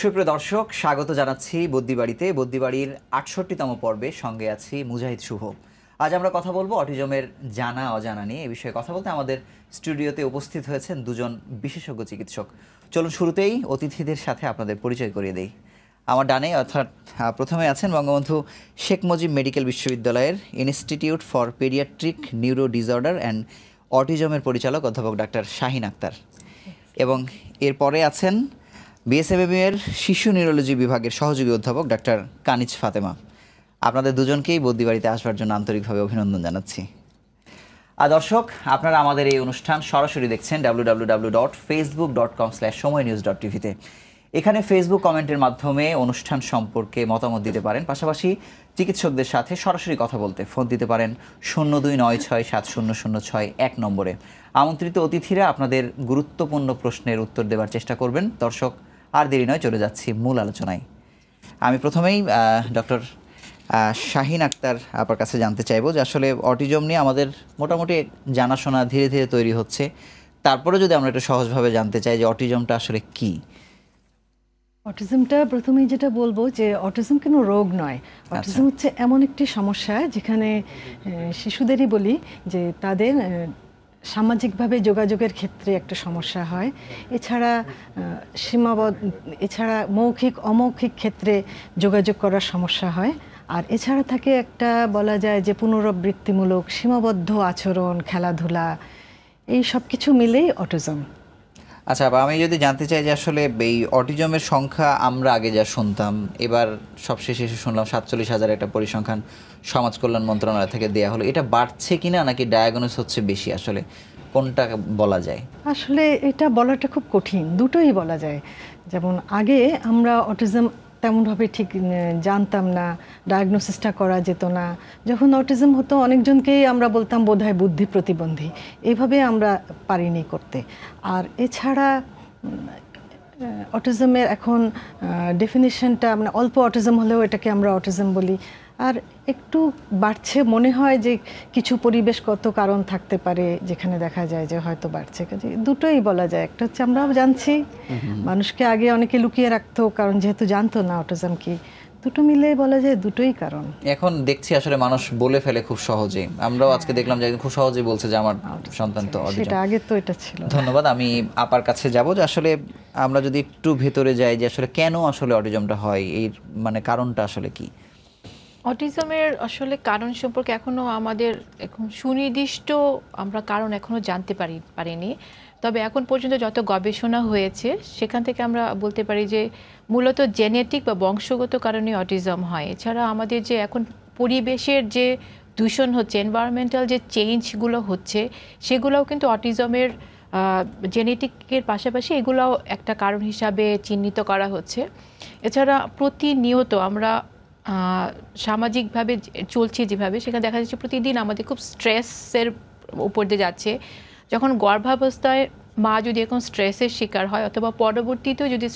সুপ্রিয় দর্শক, স্বাগত জানাচ্ছি বুদ্ধিবাড়িতে। বুদ্ধিবাড়ির ৬৮তম পর্বে সঙ্গে আছি মুজাহিদ শুভ। আজ আমরা কথা বলবো অটিজমের জানা অজানা নিয়ে। এ বিষয়ে কথা বলতে আমাদের স্টুডিওতে উপস্থিত হয়েছেন দুজন বিশেষজ্ঞ চিকিৎসক। চলুন শুরুতেই অতিথিদের সাথে আপনাদের পরিচয় করিয়ে দেই। আমার ডানে অর্থাৎ প্রথমে আছেন বঙ্গবন্ধু শেখ মুজিব মেডিকেল বিশ্ববিদ্যালয়ের institute for pediatric neuro disorder and অটিজমের পরিচালক অধ্যাপক ডাক্তার শাহিন আক্তার, এবং এরপরে আছেন বিএসএমএম-এর শিশু নিউরোলজি বিভাগের সহযোগী অধ্যাপক ডাক্তার কানিজ ফাতেমা। আপনাদের দুজনকেই বুদ্ধিবাড়িতে আসবার জন্য আন্তরিকভাবে অভিনন্দন জানাচ্ছি। আর দর্শক, আপনারা আমাদের এই অনুষ্ঠান সরাসরি দেখছেন www.facebook.com/সময়নিউজ.tv-তে। এখানে ফেসবুক কমেন্টের মাধ্যমে অনুষ্ঠান সম্পর্কে মতামত দিতে পারেন, পাশাপাশি চিকিৎসকদের সাথে সরাসরি কথা বলতে ফোন দিতে পারেন 02967006 নম্বরে। আমন্ত্রিত অতিথিরা আপনাদের গুরুত্বপূর্ণ প্রশ্নের উত্তর দেওয়ার চেষ্টা করবেন। দর্শক, আর দেরি নয়, চলে যাচ্ছি মূল আলোচনায়। আমি প্রথমেই ডক্টর শাহিন আক্তার আপনার কাছে জানতে চাইবো যে আসলে অটিজম নিয়ে আমাদের মোটামুটি জানাশোনা ধীরে ধীরে তৈরি হচ্ছে, তারপরে যদি আমরা একটু সহজভাবে জানতে চাই যে অটিজমটা আসলে কি। অটিজমটা প্রথমেই যেটা বলবো যে অটিজম কোনো রোগ নয়। অটিজম হচ্ছে এমন একটি সমস্যা যেখানে শিশুদেরই বলি যে তাদের সামাজিকভাবে যোগাযোগের ক্ষেত্রে একটা সমস্যা হয়। এছাড়া মৌখিক অমৌখিক ক্ষেত্রে যোগাযোগ করার সমস্যা হয়। আর এছাড়া থাকে একটা বলা যায় যে পুনরাবৃত্তিমূলক সীমাবদ্ধ আচরণ, খেলাধুলা, এই সব কিছু মিলেই অটিজম। আচ্ছা, আমি যদি জানতে চাই যে আসলে এই অটিজমের সংখ্যা আমরা আগে যা শুনতাম, এবার সবশেষে এসে শুনলাম 47,000 একটা পরিসংখ্যান সমাজ কল্যাণ মন্ত্রণালয় থেকে দেয়া হলো। এটা বাড়ছে কিনা নাকি ডায়াগনোস হচ্ছে বেশি, আসলে কোনটা বলা যায়? আসলে এটা বলাটা খুব কঠিন, দুটোই বলা যায়। যেমন আগে আমরা অটিজম তেমনভাবে ঠিক জানতাম না, ডায়াগনোসিসটা করা যেত না। যখন অটিজম হতো অনেকজনকেই আমরা বলতাম বোধহয় বুদ্ধি প্রতিবন্ধী, এইভাবে আমরা পারিনি করতে। আর এছাড়া অটিজমের এখন ডেফিনিশনটা মানে অল্প অটিজম হলেও এটাকে আমরা অটিজম বলি। আর একটু বাড়ছে মনে হয় যে কিছু পরিবেশগত কারণ থাকতে পারে যেখানে দেখা যায় যে হয়তো বাড়ছে। কাজে দুটোই বলা যায়। একটা হচ্ছে আমরাও জানছি, মানুষকে আগে অনেকে লুকিয়ে রাখতো কারণ যেহেতু জানতো না অটিজম কি। দুটো মিলে বলা যায় দুটোই কারণ। এখন দেখছি আসলে মানুষ বলে ফেলে খুব সহজে। আমরাও আজকে দেখলাম যে খুব সহজেই বলছে যে আমার সন্তান তো অটিজম। সেটা আগে তো এটা ছিল। ধন্যবাদ। আমি আপার কাছে যাব যে আসলে আমরা যদি একটু ভেতরে যাই যে আসলে কেন আসলে অটিজমটা হয়, এই মানে কারণটা আসলে কি? অটিজমের আসলে কারণ সম্পর্কে এখনো আমাদের এখন সুনির্দিষ্ট আমরা কারণ এখনো জানতে পারিনি। তবে এখন পর্যন্ত যত গবেষণা হয়েছে সেখান থেকে আমরা বলতে পারি যে মূলত জেনেটিক বা বংশগত কারণে অটিজম হয়। এছাড়া আমাদের যে এখন পরিবেশের যে দূষণ হচ্ছে, এনভায়রনমেন্টাল যে চেঞ্জগুলো হচ্ছে, সেগুলোও কিন্তু অটিজমের জেনেটিকের পাশাপাশি এগুলোও একটা কারণ হিসাবে চিহ্নিত করা হচ্ছে। এছাড়া প্রতিনিয়ত আমরা সামাজিকভাবে চলছে যেভাবে, সেখানে দেখা যাচ্ছে প্রতিদিন আমাদের খুব স্ট্রেসের উপর দিয়ে যাচ্ছে। যখন গর্ভাবস্থায় মা যদি এখন স্ট্রেসের শিকার হয় অথবা পরবর্তীতেও যদি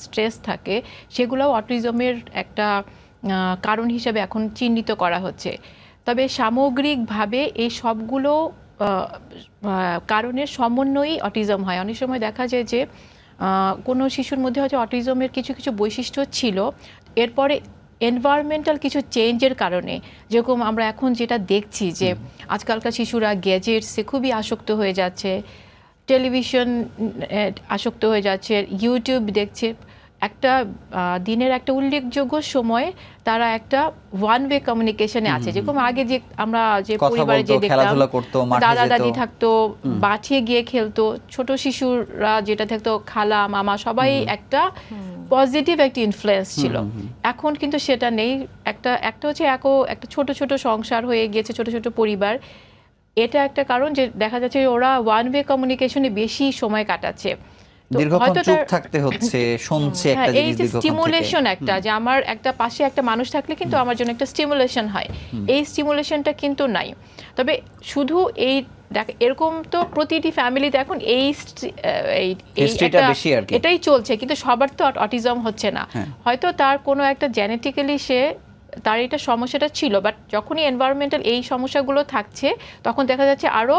স্ট্রেস থাকে, সেগুলোও অটিজমের একটা কারণ হিসাবে এখন চিহ্নিত করা হচ্ছে। তবে সামগ্রিকভাবে এই সবগুলো কারণের সমন্বয়েই অটিজম হয়। অনেক সময় দেখা যায় যে কোনো শিশুর মধ্যে হয়তো অটিজমের কিছু কিছু বৈশিষ্ট্য ছিল, এরপরে এনভায়রনমেন্টাল কিছু চেঞ্জের কারণে, যেরকম আমরা এখন যেটা দেখছি যে আজকালকার শিশুরা গ্যাজেটসে খুবই আসক্ত হয়ে যাচ্ছে, টেলিভিশন আসক্ত হয়ে যাচ্ছে, ইউটিউব দেখছে। একটা দিনের একটা উল্লেখযোগ্য সময় তারা একটা ওয়ান ওয়ে কমিউনিকেশনে আছে। যেরকম আগে যে আমরা যে পরিবারে যে দেখতাম দাদা দাদি থাকতো, মাঠে গিয়ে খেলতো, ছোট শিশুরা যেটা থাকতো খালা মামা সবাই একটা পজিটিভ একটা ইনফ্লুয়েন্স ছিল। এখন কিন্তু সেটা নেই। একটা হচ্ছে একটা ছোট ছোট সংসার হয়ে গিয়েছে, ছোট ছোট পরিবার। এটা একটা কারণ যে দেখা যাচ্ছে ওরা ওয়ান ওয়ে কমিউনিকেশনে বেশি সময় কাটাচ্ছে। দীর্ঘক্ষণ চুপ থাকতে হচ্ছে, শুনছে একটা জিনিস দীর্ঘক্ষণ থেকে। স্টিমুলেশন একটা যে আমার একটা পাশে একটা মানুষ থাকলে কিন্তু আমার জন্য একটা স্টিমুলেশন হয়, এই স্টিমুলেশনটা কিন্তু নাই। তবে শুধু এই এরকম তো প্রতিটি ফ্যামিলিতে এখন এটাই চলছে, কিন্তু সবার তো অটিজম হচ্ছে না। হয়তো তার কোনো একটা জেনেটিক্যালি তার এটা সমস্যাটা ছিল, বাট যখনই এনভায়রনমেন্টাল এই সমস্যাগুলো থাকছে তখন দেখা যাচ্ছে আরও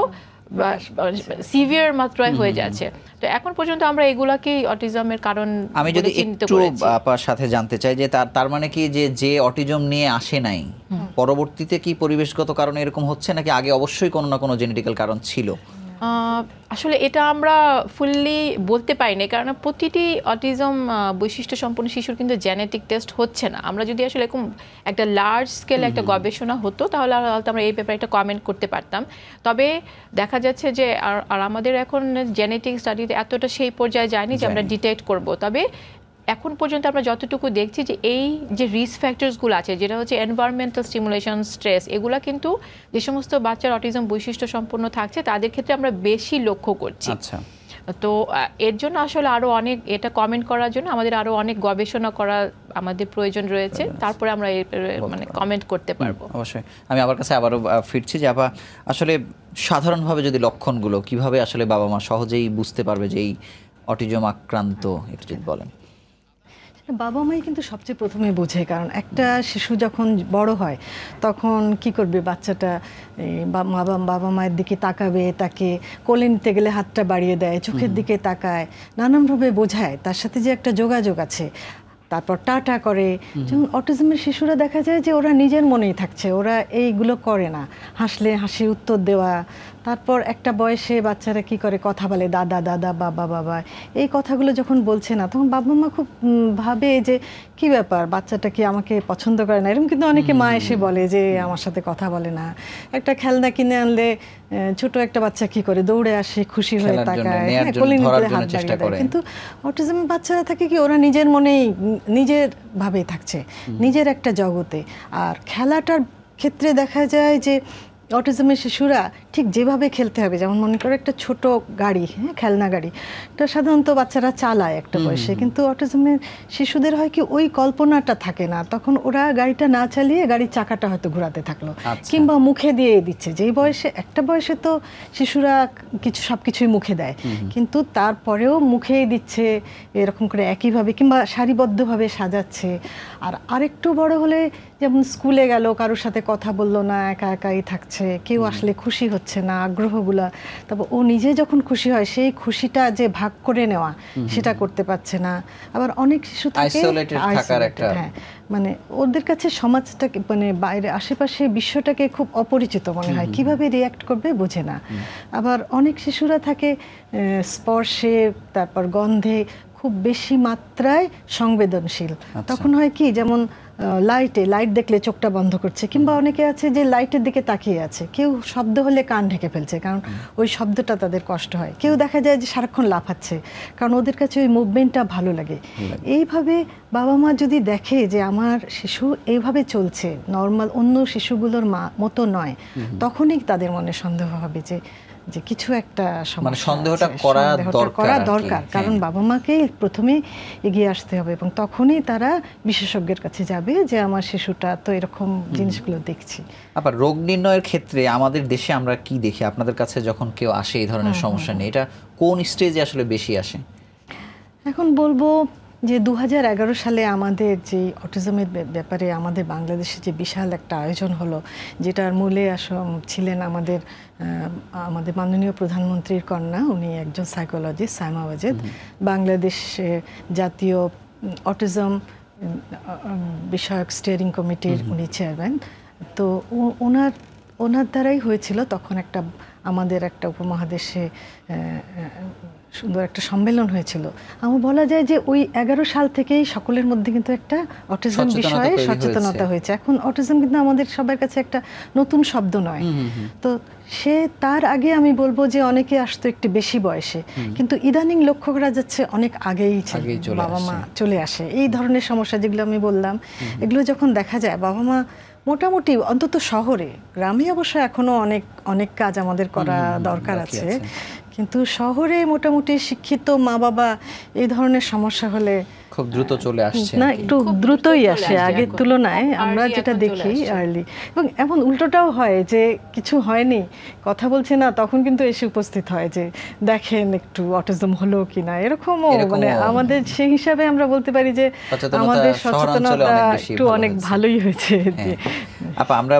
সিভিয়ার মাত্রায় হয়ে যাচ্ছে। তো এখন পর্যন্ত আমরা এগুলাকেই অটিজমের কারণ আমি যদি একটু আপনার সাথে জানতে চাই যে তার মানে কি যে অটিজম নিয়ে আসে নাই, পরবর্তীতে কি পরিবেশগত কারণে এরকম হচ্ছে, নাকি আগে অবশ্যই কোনো না কোনো জেনেটিক্যাল কারণ ছিল? আসলে এটা আমরা ফুললি বলতে পারি না, কারণ প্রতিটি অটিজম বৈশিষ্ট্য সম্পন্ন শিশুর কিন্তু জেনেটিক টেস্ট হচ্ছে না। আমরা যদি আসলে এরকম একটা লার্জ স্কেল একটা গবেষণা হতো তাহলে হয়তো আমরা এই ব্যাপারে একটা কমেন্ট করতে পারতাম। তবে দেখা যাচ্ছে যে আর আমাদের এখন জেনেটিক স্টাডিতে এতটা সেই পর্যায়ে যায়নি যে আমরা ডিটেক্ট করব। তবে এখন পর্যন্ত আমরা যতটুকু দেখছি যে এই যে রিস্ক ফ্যাক্টরসগুলো আছে, যেটা হচ্ছে এনভায়রনমেন্টাল স্টিমুলেশন, স্ট্রেস, এগুলা কিন্তু যে সমস্ত বাচ্চার অটিজম বৈশিষ্ট্য সম্পন্ন থাকছে তাদের ক্ষেত্রে আমরা বেশি লক্ষ্য করছি। আচ্ছা, তো এর জন্য আসলে আরো অনেক, এটা কমেন্ট করার জন্য আমাদের আরো অনেক গবেষণা করা আমাদের প্রয়োজন রয়েছে, তারপরে আমরা মানে কমেন্ট করতে পারবো। অবশ্যই। আমি আমার কাছে আবারও ফিরছি যে আপা, আসলে সাধারণভাবে যদি লক্ষণগুলো কিভাবে আসলে বাবা মা সহজেই বুঝতে পারবে যে এই অটিজম আক্রান্ত, একটু যদি বলেন। বাবা মাই কিন্তু সবচেয়ে প্রথমে বোঝে, কারণ একটা শিশু যখন বড় হয় তখন কি করবে, বাচ্চাটা বাবা মায়ের দিকে তাকাবে, তাকে কোলে নিতে গেলে হাতটা বাড়িয়ে দেয়, চোখের দিকে তাকায়, নানানভাবে বোঝায় তার সাথে যে একটা যোগাযোগ আছে, তারপর টাটা করে। যেমন অটিজমের শিশুরা দেখা যায় যে ওরা নিজের মনেই থাকছে, ওরা এইগুলো করে না, হাসলে হাসি উত্তর দেওয়া। তারপর একটা বয়সে বাচ্চারা কি করে, কথা বলে দাদা দাদা, বাবা বাবা, এই কথাগুলো যখন বলছে না তখন বাবা মা খুব ভাবে যে কি ব্যাপার, বাচ্চাটা কি আমাকে পছন্দ করে না। এরকম কিন্তু অনেকে মা এসে বলে যে আমার সাথে কথা বলে না। একটা খেলনা কিনে আনলে ছোট একটা বাচ্চা কি করে, দৌড়ে আসে, খুশি হয়ে তাকায়, কোলে নিতে হাত বাড়িয়ে দেয়। কিন্তু অটিজমের বাচ্চারা থাকে কি, ওরা নিজের মনেই নিজের ভাবেই থাকছে, নিজের একটা জগতে। আর খেলাটার ক্ষেত্রে দেখা যায় যে অটিজমের শিশুরা ঠিক যেভাবে খেলতে হবে, যেমন মনে করো একটা ছোট গাড়ি, খেলনা গাড়ি, এটা সাধারণত বাচ্চারা চালায় একটা বয়সে, কিন্তু অটিজমের শিশুদের হয় কি ওই কল্পনাটা থাকে না, তখন ওরা গাড়িটা না চালিয়ে গাড়ির চাকাটা হয়তো ঘোরাতে থাকলো, কিংবা মুখে দিয়ে দিচ্ছে। যেই বয়সে, একটা বয়সে তো শিশুরা সবকিছুই মুখে দেয়, কিন্তু তারপরেও মুখেই দিচ্ছে এরকম করে একইভাবে, কিংবা সারিবদ্ধভাবে সাজাচ্ছে। আর আরেকটু বড় হলে যেমন স্কুলে গেল, কারোর সাথে কথা বললো না, একা একাই থাকছে, কেউ আসলে খুশি হচ্ছে না, আগ্রহগুলা। তারপর ও নিজে যখন খুশি হয় সেই খুশিটা যে ভাগ করে নেওয়া সেটা করতে পারছে না। আবার অনেক শিশু থাকে হ্যাঁ, মানে ওদের কাছে সমাজটাকে, মানে বাইরে আশেপাশে বিশ্বটাকে খুব অপরিচিত মনে হয়, কিভাবে রিয়্যাক্ট করবে বোঝে না। আবার অনেক শিশুরা থাকে স্পর্শে, তারপর গন্ধে খুব বেশি মাত্রায় সংবেদনশীল। তখন হয় কি, যেমন লাইট দেখলে চোখটা বন্ধ করছে, কিংবা অনেকে আছে যে লাইটের দিকে তাকিয়ে আছে, কেউ শব্দ হলে কান ঢেকে ফেলছে, কারণ ওই শব্দটা তাদের কষ্ট হয়। কেউ দেখা যায় যে সারাক্ষণ লাফাচ্ছে, কারণ ওদের কাছে ওই মুভমেন্টটা ভালো লাগে। এইভাবে বাবা মা যদি দেখে যে আমার শিশু এইভাবে চলছে, নর্মাল অন্য শিশুগুলোর মতো নয়, তখনই তাদের মনে সন্দেহ হবে যে কিছু একটা সন্দেহটা করা দরকার। কারণ বাবা মাকেই প্রথমে এগিয়ে আসতে হবে, এবং তখনই তারা বিশেষজ্ঞের কাছে যাবে যে আমার শিশুটা তো এরকম জিনিসগুলো দেখছি। আবার রোগ নির্ণয়ের ক্ষেত্রে আমাদের দেশে আমরা কি দেখি, আপনাদের কাছে যখন কেউ আসে এই ধরনের সমস্যা নিয়ে, এটা কোন স্টেজে আসলে বেশি আসে? এখন বলবো যে 2011 সালে আমাদের যে অটিজমের ব্যাপারে আমাদের বাংলাদেশে যে বিশাল একটা আয়োজন হলো, যেটার মূলে ছিলেন আমাদের মাননীয় প্রধানমন্ত্রীর কন্যা, উনি একজন সাইকোলজিস্ট, সাইমা ওয়াজেদ, বাংলাদেশের জাতীয় অটিজম বিষয়ক স্টিয়ারিং কমিটির উনি চেয়ারম্যান। তো ওনার দ্বারাই হয়েছিল তখন আমাদের একটা উপমহাদেশে সুন্দর একটা সম্মেলন হয়েছিল। আমার বলা যায় যে ওই 11 সাল থেকেই সকলের মধ্যে কিন্তু একটা অটিজম বিষয়ে সচেতনতা হয়েছে। এখন অটিজম কিন্তু আমাদের সবার কাছে একটা নতুন শব্দ নয়। তো তার আগে আমি বলবো যে অনেকে আসতো একটু বেশি বয়সে, কিন্তু ইদানিং লক্ষ্য করা যাচ্ছে অনেক আগেই বাবা মা চলে আসে। এই ধরনের সমস্যা যেগুলো আমি বললাম, এগুলো যখন দেখা যায়, বাবা মা মোটামুটি অন্তত শহরে, গ্রামে অবশ্য এখনো অনেক কাজ আমাদের করা দরকার আছে, কিন্তু শহরে মোটামুটি শিক্ষিত মা বাবা এই ধরনের সমস্যা হলে খুব দ্রুত চলে আসছে না, আর কি। একটু খুব দ্রুতই দ্রুত আসে চলে আসে আগের এখন। তুলনায়। আমরা Early যেটা এখন চলে দেখি আসছে। আর্লি, এবং এমন উল্টোটাও হয় যে কিছু হয়নি, কথা বলছে না, তখন কিন্তু এসে উপস্থিত হয় যে দেখেন একটু অটিজম হলো কিনা, এরকমও মানে আমাদের সেই হিসাবে আমরা বলতে পারি যে সচেতনতা আমাদের শহরাঞ্চলে সচেতনতা অনেক বেশি একটু ভালো অনেক হয়েছে। ভালোই হয়েছে। হ্যাঁ। আপা, আমরা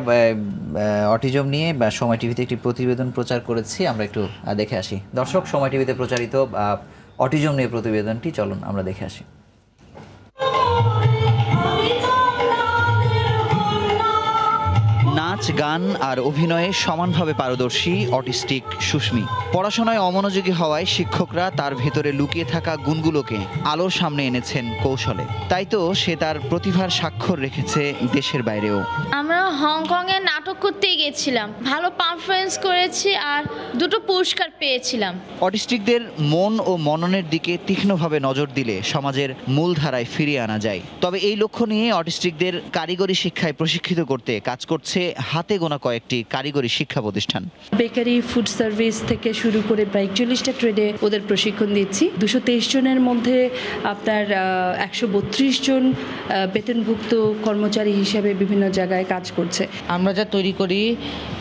অটিজম নিয়ে সময় টিভিতে একটি প্রতিবেদন প্রচার করেছি, আমরা একটু দেখে আসি। দর্শক, সময় টিভিতে প্রচারিত অটিজম নিয়ে প্রতিবেদনটি চলুন আমরা দেখে আসি। নাচ, গান আর অভিনয়ে সমানভাবে পারদর্শী অটিস্টিক সুস্মি। পড়াশোনায় অমনোযোগী হওয়ায় শিক্ষকরা তার ভেতরে লুকিয়ে থাকা গুণগুলোকে আলোর সামনে এনেছেন কৌশলে। তাই তো সে তার প্রতিভার স্বাক্ষর রেখেছে দেশের বাইরেও। আমরা হংকংয়ে নাটক করতে গেছিলাম, ভালো পারফরমেন্স করেছি আর 2টো পুরস্কার পেয়েছিলাম। অটিস্টিকদের মন ও মননের দিকে তীক্ষ্ণভাবে নজর দিলে সমাজের মূলধারায় ফিরিয়ে আনা যায়। তবে এই লক্ষ্য নিয়ে অটিস্টিকদের কারিগরি শিক্ষায় প্রশিক্ষিত করতে কাজ করছে হাতে গোনা কয়েকটি কারিগরি শিক্ষা প্রতিষ্ঠান। বেকারি, ফুড সার্ভিস থেকে শুরু করে প্রায় 41টা ট্রেডে ওদের প্রশিক্ষণ দিচ্ছি। 223 জনের মধ্যে আপনার 132 জন বেতনভুক্ত কর্মচারী হিসেবে বিভিন্ন জায়গায় কাজ করছে। আমরা যা তৈরি করি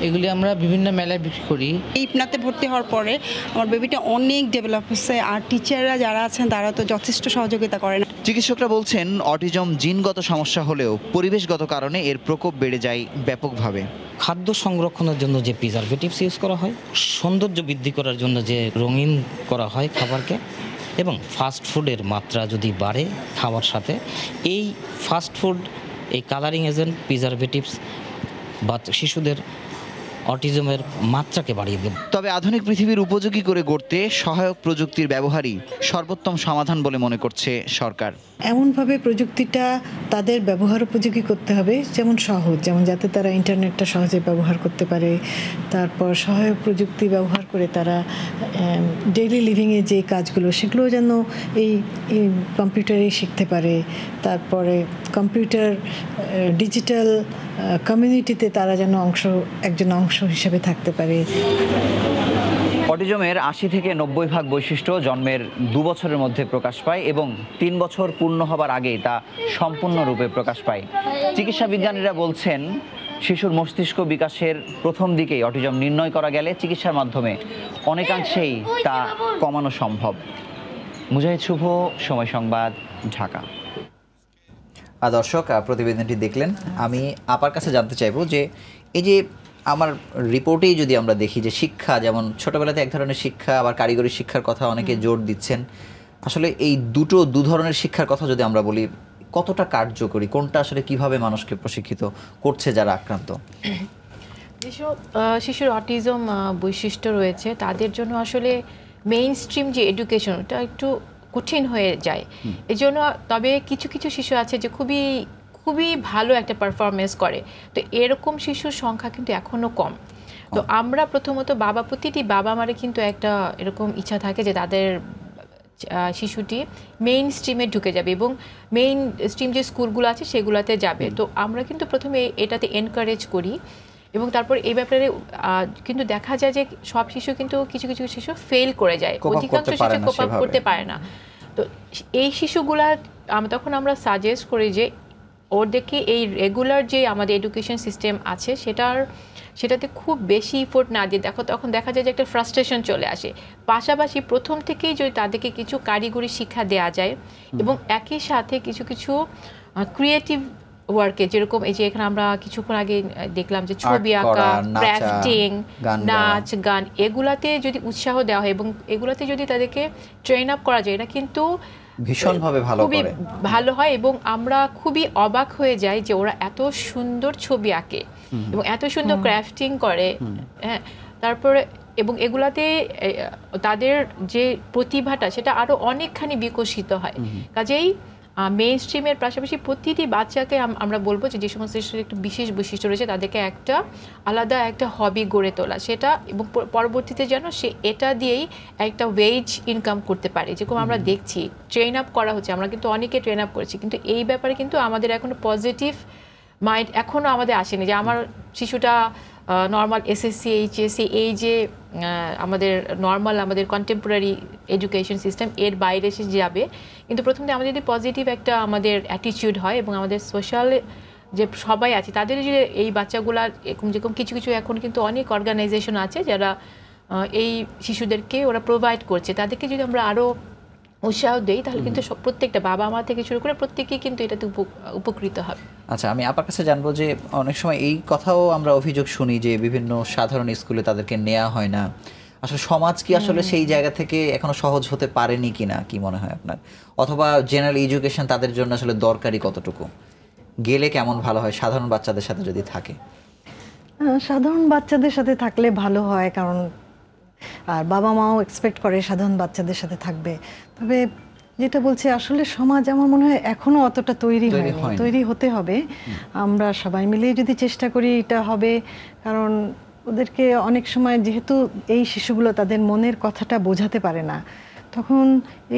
এগুলি আমরা বিভিন্ন মেলায় বিক্রি করি। এই ইপনাতে ভর্তি হওয়ার পরে আমার বেবিটা অনেক ডেভেলপ হচ্ছে, আর টিচাররা যারা আছেন তারা তো যথেষ্ট সহযোগিতা করেন। চিকিৎসকরা বলছেন অটিজম জিনগত সমস্যা হলেও পরিবেশগত কারণে এর প্রকোপ বেড়ে যায় ব্যাপকভাবে। খাদ্য সংরক্ষণের জন্য যে প্রিজারভেটিভস ইউজ করা হয়, সৌন্দর্য বৃদ্ধি করার জন্য যে রঙিন করা হয় খাবারকে, এবং ফাস্ট ফুডের মাত্রা যদি বাড়ে খাওয়ার সাথে, এই ফাস্ট ফুড, এই কালারিং এজেন্ট, প্রিজারভেটিভস বা শিশুদের অটিজমের মাত্রাকে বাড়িয়ে দেবে। তবে আধুনিক পৃথিবীর উপযোগী করে গড়তে সহায়ক প্রযুক্তির ব্যবহারই সর্বোত্তম সমাধান বলে মনে করছে সরকার। এমনভাবে প্রযুক্তিটা তাদের ব্যবহার উপযোগী করতে হবে, যেমন সহজ, যেমন যাতে তারা ইন্টারনেটটা সহজে ব্যবহার করতে পারে। তারপর সহায়ক প্রযুক্তি ব্যবহার করে তারা ডেইলি লিভিংয়ে যে কাজগুলো সেগুলো যেন এই কম্পিউটারেই শিখতে পারে। তারপরে কম্পিউটার ডিজিটাল কমিউনিটিতে তারা যেন একজন অংশ হিসেবে থাকতে পারে। অটিজমের ৮০ থেকে ৯০% বৈশিষ্ট্য জন্মের 2 বছরের মধ্যে প্রকাশ পায় এবং 3 বছর পূর্ণ হবার আগেই তা সম্পূর্ণরূপে প্রকাশ পায়। চিকিৎসা বিজ্ঞানীরা বলছেন, শিশুর মস্তিষ্ক বিকাশের প্রথম দিকেই অটিজম নির্ণয় করা গেলে চিকিৎসার মাধ্যমে অনেকাংশেই তা কমানো সম্ভব। মুজাহিদ শুভ, সময় সংবাদ, ঢাকা। দর্শক, প্রতিবেদনটি দেখলেন। আমি আপার কাছে জানতে চাইবো যে এই যে আমার রিপোর্টেই যদি আমরা দেখি যে শিক্ষা, যেমন ছোটবেলাতে এক ধরনের শিক্ষা, আবার কারিগরি শিক্ষার কথা অনেকে জোর দিচ্ছেন, আসলে এই দু ধরনের শিক্ষার কথা যদি আমরা বলি, কতটা কার্যকরী, কোনটা আসলে কিভাবে মানুষকে প্রশিক্ষিত করছে যারা আক্রান্ত? যেসব শিশুর অটিজম বৈশিষ্ট্য রয়েছে তাদের জন্য আসলে মেইন স্ট্রিম যে এডুকেশন, ওটা একটু কঠিন হয়ে যায়। এজন্য তবে কিছু কিছু শিশু আছে যে খুবই খুবই ভালো একটা পারফরমেন্স করে, তো এরকম শিশুর সংখ্যা কিন্তু এখনও কম। তো আমরা প্রথমত প্রতিটি বাবা মারে কিন্তু একটা এরকম ইচ্ছা থাকে যে তাদের শিশুটি মেইন স্ট্রিমে ঢুকে যাবে এবং মেইন স্ট্রিম যে স্কুলগুলো আছে সেগুলোতে যাবে। তো আমরা কিন্তু প্রথমে এটাতে এনকারেজ করি এবং তারপর এই ব্যাপারে কিন্তু দেখা যায় যে সব শিশু কিন্তু কিছু কিছু শিশু ফেল করে যায়, অধিকাংশ শিশু কোপ আপ করতে পারে না। তো এই শিশুগুলা তখন আমরা সাজেস্ট করি যে ওদেরকে এই রেগুলার যে আমাদের এডুকেশন সিস্টেম আছে সেটাতে খুব বেশি ইফোর্ট না দিয়ে তখন দেখা যায় যে একটা ফ্রাস্ট্রেশন চলে আসে। পাশাপাশি প্রথম থেকেই যদি তাদেরকে কিছু কারিগরি শিক্ষা দেওয়া যায় এবং একই সাথে কিছু কিছু ক্রিয়েটিভ ওয়ার্কে, যেরকম এই যে এখানে আমরা কিছুক্ষণ আগে দেখলাম যে ছবি আঁকা, ক্রাফটিং, নাচ, গান, এগুলাতে যদি উৎসাহ দেওয়া হয় এবং এগুলাতে যদি তাদেরকে ট্রেন আপ করা যায়, এটা কিন্তু ভীষণভাবে খুবই ভালো হয় এবং আমরা খুবই অবাক হয়ে যাই যে ওরা এত সুন্দর ছবি আঁকে এবং এত সুন্দর ক্রাফটিং করে। হ্যাঁ, তারপরে এবং এগুলাতে তাদের যে প্রতিভাটা সেটা আরো অনেকখানি বিকশিত হয়। কাজেই মেইন স্ট্রিমের পাশাপাশি প্রতিটি বাচ্চাকে আমরা বলবো যে সমস্ত একটু বিশেষ বৈশিষ্ট্য রয়েছে তাদেরকে একটা আলাদা একটা হবি গড়ে তোলা, সেটা এবং পরবর্তীতে যেন সে এটা দিয়েই একটা ওয়েজ ইনকাম করতে পারে। যেরকম আমরা দেখছি ট্রেন আপ করা হচ্ছে, আমরা কিন্তু অনেকে ট্রেন আপ করেছি, কিন্তু এই ব্যাপারে কিন্তু আমাদের এখনো পজিটিভ মাইন্ড এখনো আমাদের আসেনি যে আমার শিশুটা নর্মাল এসএসসি এইচএসসি এই যে আমাদের নর্মাল আমাদের কন্টেম্পোরারি এডুকেশন সিস্টেম এর বাইরে এসে যাবে, কিন্তু প্রথমে আমাদের যদি পজিটিভ একটা আমাদের অ্যাটিটিউড হয় এবং আমাদের সোশ্যাল যে সবাই আছে তাদের যে এই বাচ্চাগুলার যেরকম কিছু কিছু এখন কিন্তু অনেক অর্গানাইজেশন আছে যারা এই শিশুদেরকে ওরা প্রোভাইড করছে, তাদেরকে যদি আমরা আরও উৎসাহ দেই তাহলে কিন্তু প্রত্যেকটা বাবা মা থেকে শুরু করে প্রত্যেকেই কিন্তু এটাতে উপকৃত হবে। আচ্ছা, আমি আপনার কাছে জানবো যে অনেক সময় এই কথাও আমরা অভিযোগ শুনি যে বিভিন্ন সাধারণ স্কুলে তাদেরকে নেওয়া হয় না। আসলে সমাজ কি আসলে সেই জায়গা থেকে এখনো সহজ হতে পারেনি কিনা, কি মনে হয় আপনার? অথবা জেনারেল এডুকেশন তাদের জন্য আসলে দরকারি কতটুকু, গেলে কেমন ভালো হয় সাধারণ বাচ্চাদের সাথে যদি থাকে? সাধারণ বাচ্চাদের সাথে থাকলে ভালো হয়, কারণ আর বাবা মাও এক্সপেক্ট করে সাধারণ বাচ্চাদের সাথে থাকবে। তবে যেটা বলছি আসলে সমাজ আমার মনে হয় এখনো অতটা তৈরি হয়নি, তৈরি হতে হবে। আমরা সবাই মিলে যদি চেষ্টা করি এটা হবে, কারণ ওদেরকে অনেক সময় যেহেতু এই শিশুগুলো তাদের মনের কথাটা বোঝাতে পারে না, তখন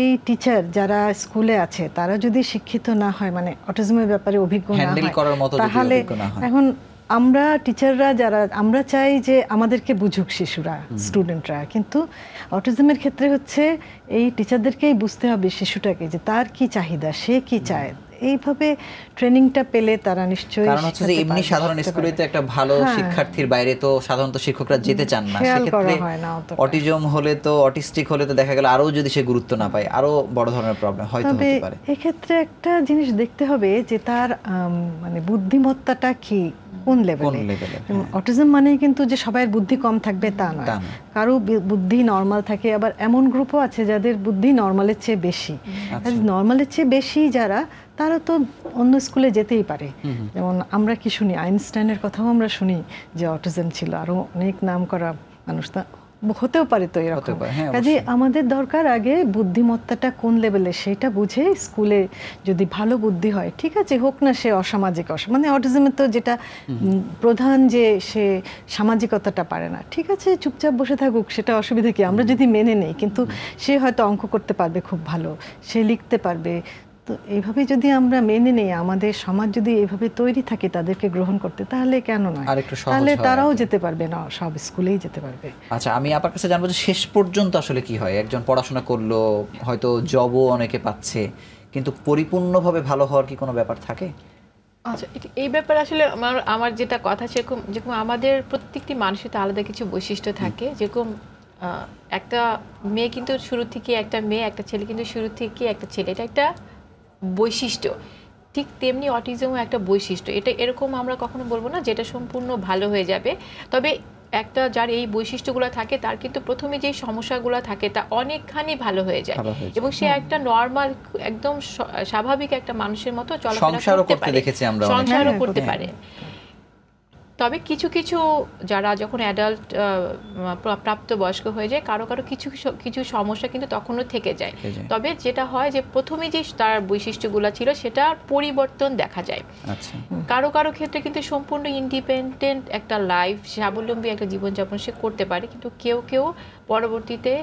এই টিচার যারা স্কুলে আছে তারা যদি শিক্ষিত না হয়, মানে অটিজমের ব্যাপারে অভিজ্ঞ না হয়, তাহলে এখন আমরা টিচাররা যারা আমরা চাই যে আমাদেরকে বুঝুক শিশুরা, স্টুডেন্টরা, কিন্তু অটিজমের ক্ষেত্রে হচ্ছে এই টিচারদেরকেই বুঝতে হবে শিশুটাকে যে তার কি চাহিদা, সে কি চায়। এইভাবে ট্রেনিংটা পেলে তারা নিশ্চয়ই, কারণ হচ্ছে যে এমনি সাধারণ স্কুলে তো একটা ভালো শিক্ষার্থীর বাইরে তো সাধারণত শিক্ষকরা যেতে চান না, সেক্ষেত্রে অটিজম হলে তো অটিস্টিক হলে তো দেখা গেল আরো যদি সে গুরুত্ব না পায় আরো বড় ধরনের প্রবলেম হয়তো হতে পারে। এক্ষেত্রে একটা জিনিস দেখতে হবে যে তার মানে বুদ্ধিমত্তাটা কি, কোন লেভেলে। অটিজম মানে কিন্তু যে সবার বুদ্ধি কম থাকবে তা নয়, কারো বুদ্ধি নর্মাল থাকে, আবার এমন গ্রুপও আছে যাদের বুদ্ধি নর্মালের চেয়ে বেশি। নর্মালের চেয়ে বেশি যারা, তারা তো অন্য স্কুলে যেতেই পারে। যেমন আমরা কি শুনি, আইনস্টাইনের কথাও আমরা শুনি যে অটিজম ছিল, আরো অনেক নাম করা মানুষ, তা হতেও পারে। তো এরকম কাজে আমাদের দরকার আগে বুদ্ধিমত্তাটা কোন লেভেলে সেটা বুঝে স্কুলে যদি ভালো বুদ্ধি হয় ঠিক আছে, হোক না সে অসামাজিক, মানে অটিজমের তো যেটা প্রধান যে সে সামাজিকতাটা পারে না, ঠিক আছে চুপচাপ বসে থাকুক, সেটা অসুবিধা কি, আমরা যদি মেনে নেই। কিন্তু সে হয়তো অঙ্ক করতে পারবে খুব ভালো, সে লিখতে পারবে, তো এইভাবে যদি আমরা মেনে নেই, আমাদের সমাজ যদি এইভাবে তৈরি থাকে তাদেরকে গ্রহণ করতে, তাহলে কেন নয়, তাহলে তারাও যেতে পারবে, না সব স্কুলেই যেতে পারবে। আচ্ছা, আমি আপনার কাছে জানবো যে শেষ পর্যন্ত আসলে কি হয়? একজন পড়াশোনা করলো, হয়তো জবও অনেকে পাচ্ছে, কিন্তু পরিপূর্ণভাবে ভালো হওয়ার কি কোনো ব্যাপার থাকে? আচ্ছা, এই ব্যাপারে আসলে আমার যেটা কথা, যেরকম আমাদের প্রত্যেকটি মানুষের তো আলাদা কিছু বৈশিষ্ট্য থাকে। যেরকম একটা মেয়ে কিন্তু শুরু থেকে একটা মেয়ে, একটা ছেলে কিন্তু শুরু থেকে একটা ছেলে, এটা একটা বৈশিষ্ট্য। ঠিক তেমনি অটিজমও একটা বৈশিষ্ট্য। এটা এরকম আমরা কখনো বলবো না যেটা সম্পূর্ণ ভালো হয়ে যাবে, তবে একটা যার এই বৈশিষ্ট্যগুলো থাকে তার কিন্তু প্রথমে যে সমস্যাগুলো থাকে তা অনেকখানি ভালো হয়ে যায় এবং সে একটা নর্মাল একদম স্বাভাবিক একটা মানুষের মতো চলাফেরা করতে পারে, সংসারও করতে পারে। তবে কিছু কিছু যারা যখন অ্যাডাল্ট প্রাপ্তবয়স্ক হয়ে যায়, কারো কারো কিছু কিছু সমস্যা কিন্তু তখনও থেকে যায়। তবে যেটা হয় যে প্রথমে যে তার বৈশিষ্ট্যগুলো ছিল সেটার পরিবর্তন দেখা যায়। কারো কারো ক্ষেত্রে কিন্তু সম্পূর্ণ ইন্ডিপেন্ডেন্ট একটা লাইফ, স্বাবলম্বী একটা জীবনযাপন সে করতে পারে, কিন্তু কেউ কেউ পরবর্তীতে